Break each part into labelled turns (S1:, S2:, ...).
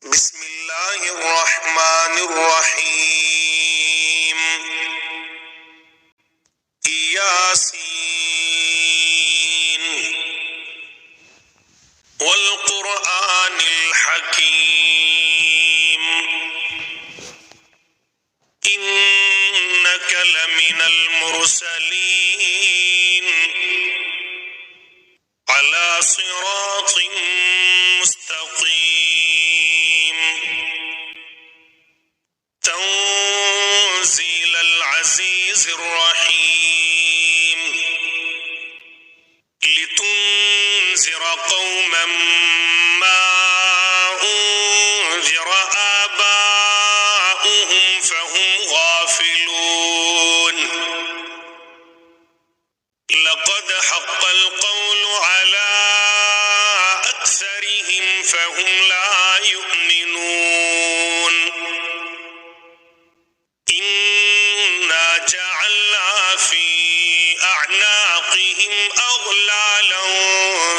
S1: بسم الله الرحمن الرحيم ياسين والقرآن الحكيم إنك لمن المرسلين على صراط مستقيم تنزيل العزيز الرحيم لتنذر قوما ما أنذر آباؤهم فهم غافلون لقد حق القول على أكثرهم فهم لا يؤمنون إنا جعلنا في أعناقهم أغلالا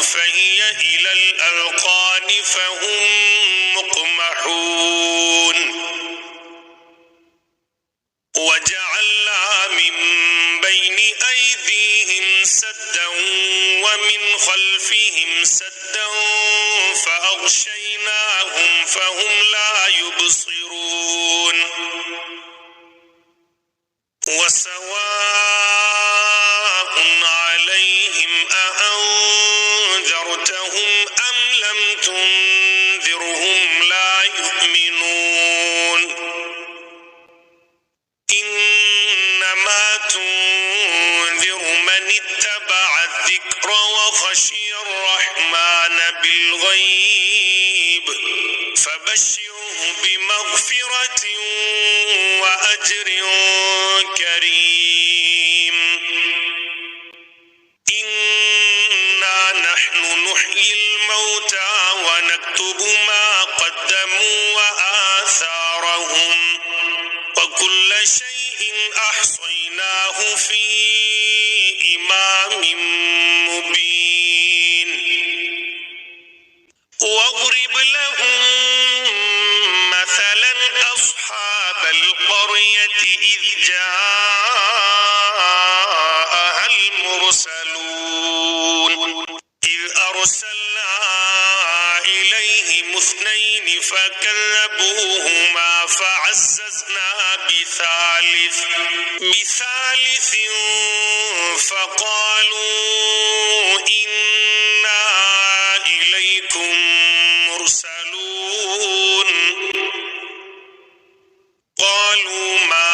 S1: فهي إلى الأذقان فهم مقمحون وجعلنا من بين أيديهم سدا ومن خلفهم سدا فأغشيناهم فهم لا يبصرون وسواء عليهم أأنذرتهم أم لم تنذرهم لا يؤمنون إنما تنذر من اتبع الذكر وخشي الرحمن بالغيب فبشره بمغفرة وأجر كريم إنا نحن نحيي الموتى ونكتب ما قدموا وآثارهم وكل شيء أحصيناه في إمام مبين واضرب لهم مثلا أصحاب القرية إذ جاءها المرسلون إذ أرسلنا إليهم اثنين فكذبوهما فعززنا بثالث فقالوا إنا إليكم مرسلون قالوا ما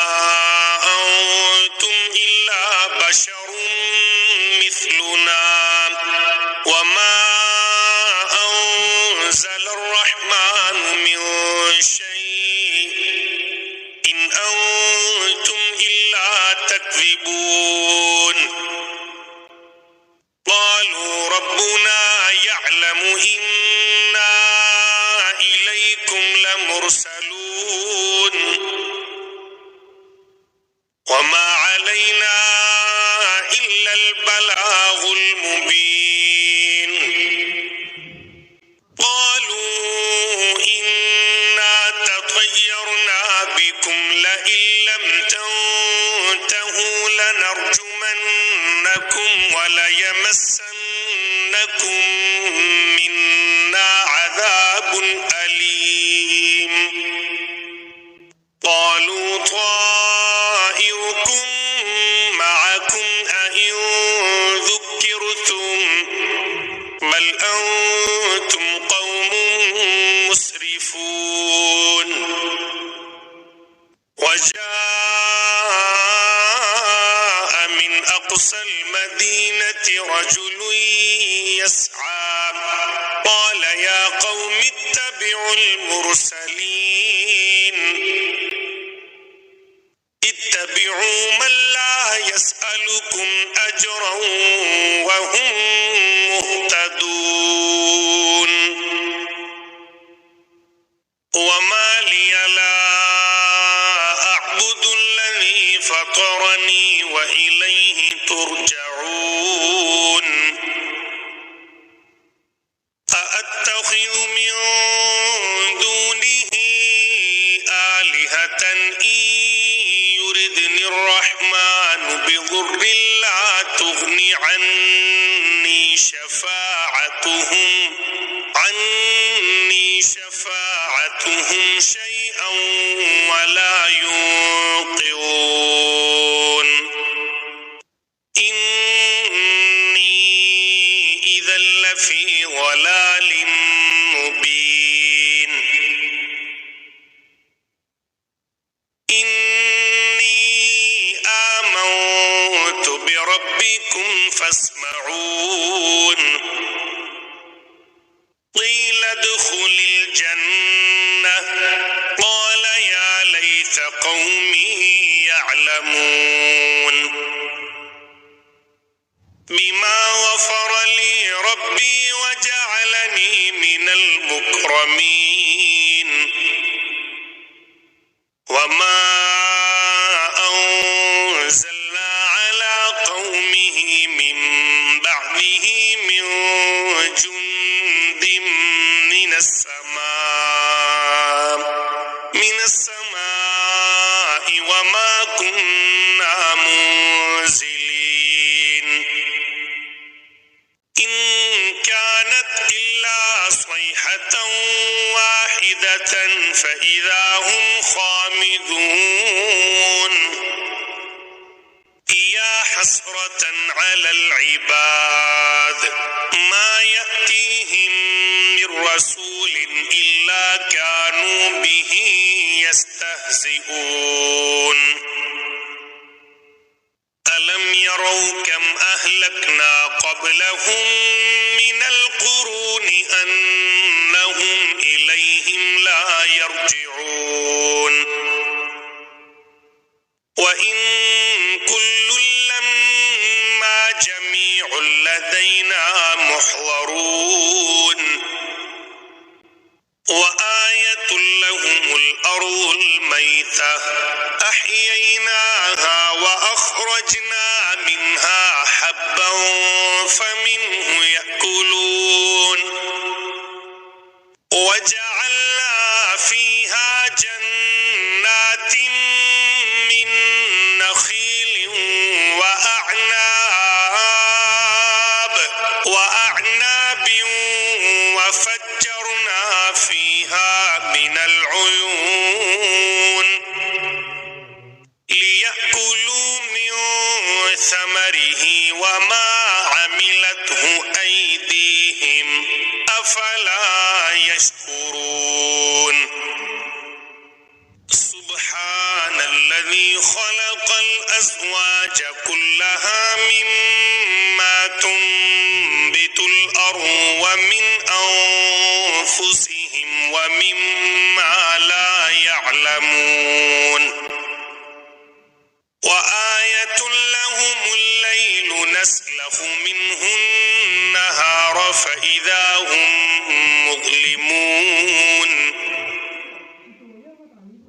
S1: أنتم إلا بشر مثلنا وما أنزل الرحمن من شيء إن أنتم إلا تكذبون قالوا ربنا يعلم إنا إليكم لمرسلون وما علينا إلا البلاغ المبين قالوا إنا تطيرنا بكم لئن لم تنتهوا لنرجمنكم وليمسنكم منا عذاب أليم قالوا طائركم معكم أئن ذكرتم بل أنتم قوم مسرفون وجاء من أقصى المدينة رجل يسعى قال يا قوم اتبعوا المرسلين اتبعوا من لا يسألكم أجرا وهم مهتدون وما لي لا أعبد الذي فطرني وإليه ترجعون أأتخذ من دون ضر لا تغني عني شفاعتهم شيئا ولا ينقذون إني إذا لفي ضلال مبين إني آمنت بربكم فاسمعون قيل ادخل الجنة قال يا ليت قومي يعلمون بما غفر لي ربي وجعلني من المكرمين وما أنزلنا على قومه من بعده من جند من السماء وما كنا منزلين إن كانت إلا صيحة واحدة فإذا هم خامدون يا حسرة على العباد ما يأتيهم من رسول إلا كانوا به يستهزئون ألم يروا كم أهلكنا قبلهم من القرون أنهم إليهم لا يرجعون وإن كل لما جميع لدينا محضرون وآية لهم الأرض الميتة أحييناها وأخرجنا منها حبا فمنه يأكلون وجعلنا فيها جنات من نخيل وأعناب وفجرنا فيها من العيون ليأكلوا من ثمره وما عملته أيديهم أفلا يشكرون سبحان الذي خلق الأزواج كلها مما تنبت الأرض ومن أنفسهم ومما لا يعلمون وآية لهم الليل نسلخ منه النهار فإذا هم مظلمون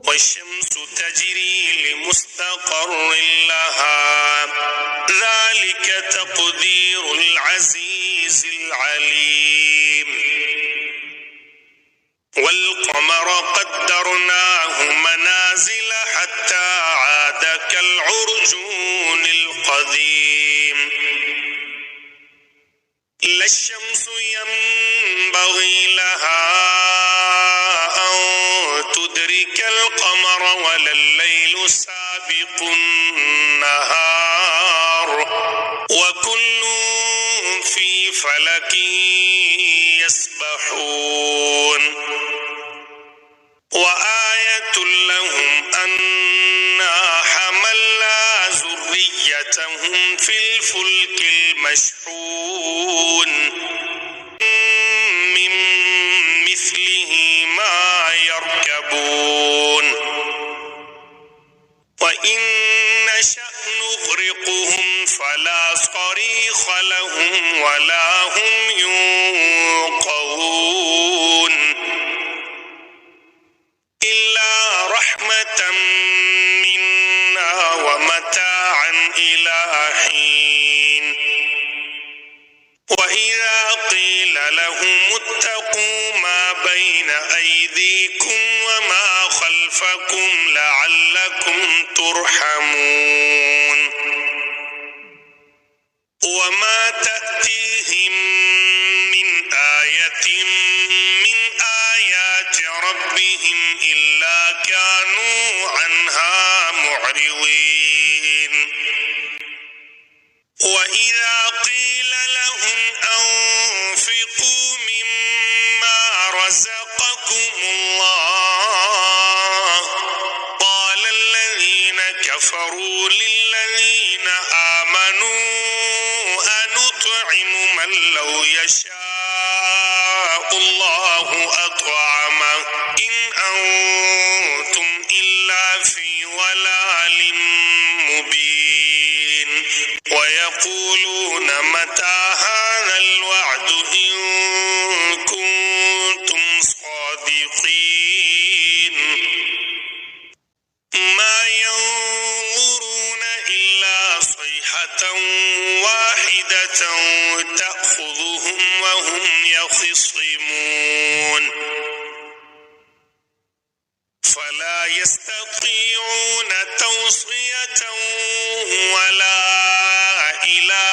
S1: والشمس تجري لمستقر لها ذلك تقدير العزيز العليم والقمر قدرناه منازل حتى عاد كالعرجون القديم لا الشمس ينبغي لها أن تدرك القمر ولا الليل سابق النهار وكل في فلك يسبحون وآية لهم أنا حملنا ذريتهم في الفلك المشحون من مثله ما يركبون وإن نشأ نغرقهم فلا صريخ لهم ولا هم ينقذون إلا رحمة منا ومتاعا إلى حين وإذا قيل لهم اتقوا ما بين أيديكم وما خلفكم لعلكم ترحمون تأتيهم من آية من آيات ربهم إلا كانوا عنها معرضين وإذا قيل لهم أنفقوا مما رزقكم الله قال الذين كفروا للذين آمنوا أنطعم من لو يشاء الله أطعمه إن أنتم إلا في ضلال مبين ويقولون متى هذا الوعد إن كنتم صادقين ما ينظرون إلا صيحة واحدة تأخذهم وهم يخصمون فلا يستطيعون توصية ولا إلى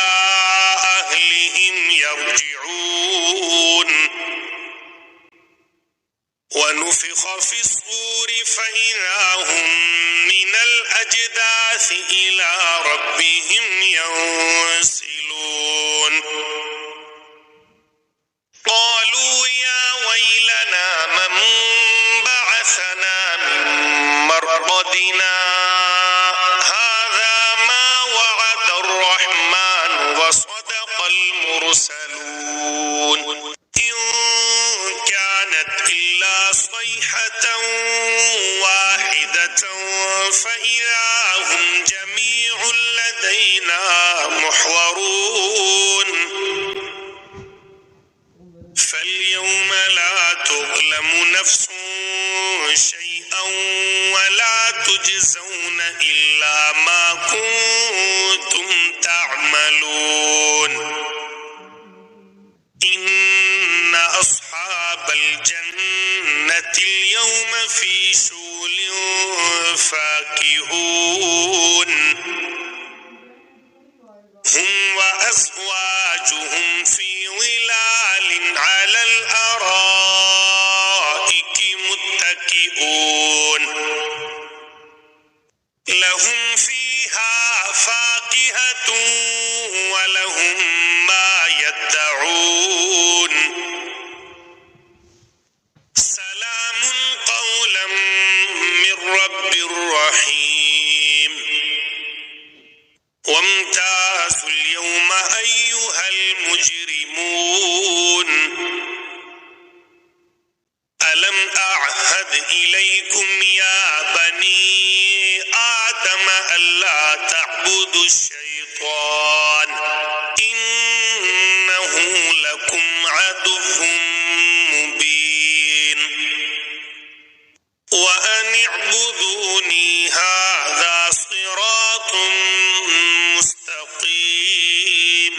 S1: أهلهم يرجعون ونفخ في الصور فإذا هم من الأجداث إلى ربهم ينسلون قالوا يا ويلنا من بعثنا من مرقدنا هذا ما وعد الرحمن وصدق المرسلون إن كانت إلا صيحة واحدة فإذا هم جميع لدينا محضرون فاليوم لا تظلم نفس شيئا ولا تجزون إلا ما كنتم تعملون إن أصحاب الجنة اليوم في شغل فاكهون هم وأزواجهم في ظلال على الأرائك متكئون لهم فيها فاكهة ولهم ما يدعون سلام قولا من رب رحيم وامتازوا اليوم أيها المجرمون ألم أعهد إليكم يا بني آدم ألا تعبدوا الشيطان إنه لكم عدو مبين وأن اعبدوني هذا صراط مستقيم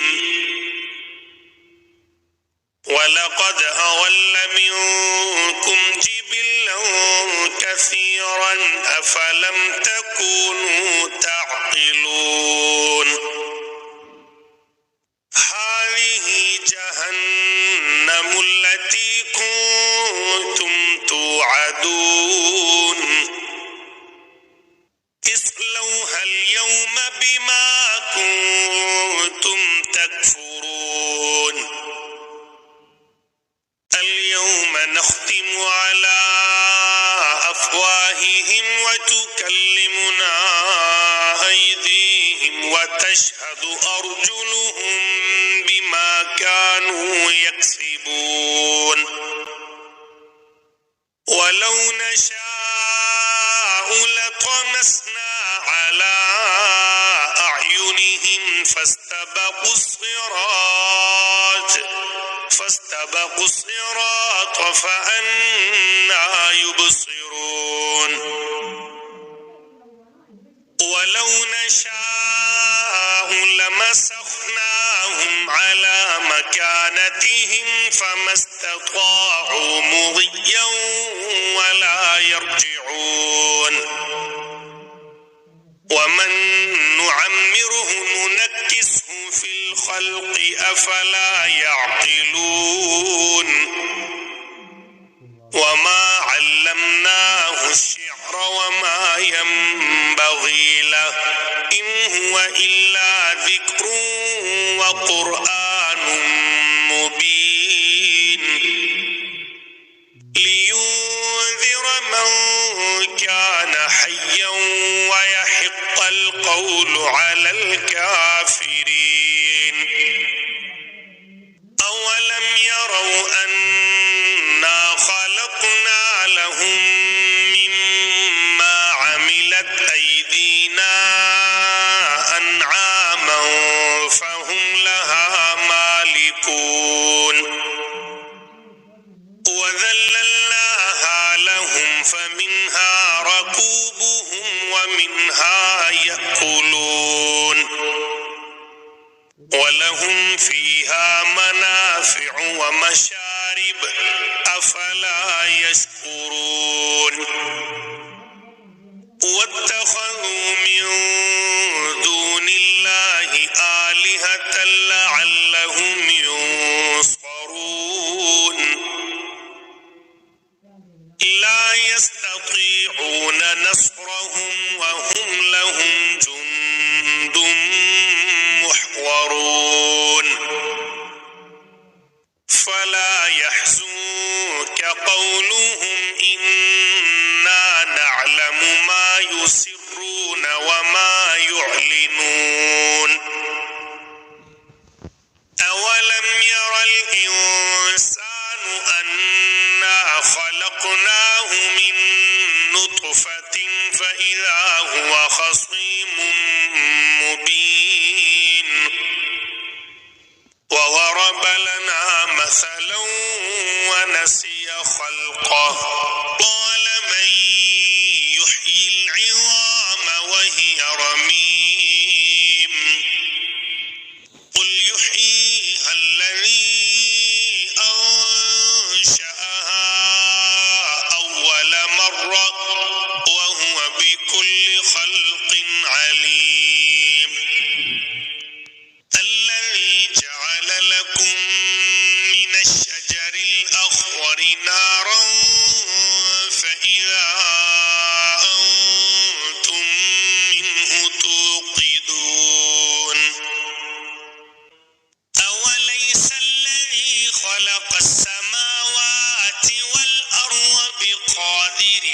S1: ولقد أضل منكم جبلا كثيرا أفلم تكونوا تعقلون هذه جهنم التي كنتم توعدون اصلوها اليوم بما كنتم تكفرون اليوم نختم على أفواههم وتكلمنا أيديهم وتشهد أرجلهم بما كانوا يكسبون ولو نشاء لطمسنا على أعينهم فاستبقوا الصراط فأنى يبصرون ولو نشاء لمسخناهم على مكانتهم فما استطاعوا مضيا ولا يرجعون ومن نعمره ننكسه في الخلق أفلا يعقلون وما علمناه الشعر وما ينبغي له إن هو إلا ذكر وقرآن مبين لينذر من كان حيا ويحق القول على الكافرين أولم يروا أنا خلقنا لهم مما عملت أيدينا أنعاما فهم لها مالكون وذللناها لهم فمنها ركوبهم ومنها يأكلون ولهم فيها منافع ومشارب أفلا يشكرون واتخذوا من دون الله آلهة لعلهم ينصرون لا يستطيعون نصرهم وهم لهم جند محضرون فلا يحزنك قولهم إنا نعلم ما يسرون وما يعلنون أولم ير الإنسان أنا خلقناه من نطفة فإذا هو خصيم مبين وضرب لنا مثلا ونسي خلقه قال من يحيي العظام وهي رميم قل يحييها الذي أنشأها أول مرة وهو بكل خلق عليم الذي جعل لكم من الشجر الأخضر نارا فإذا أنتم منه توقدون أوليس الذي خلق السماوات والأرض بقادر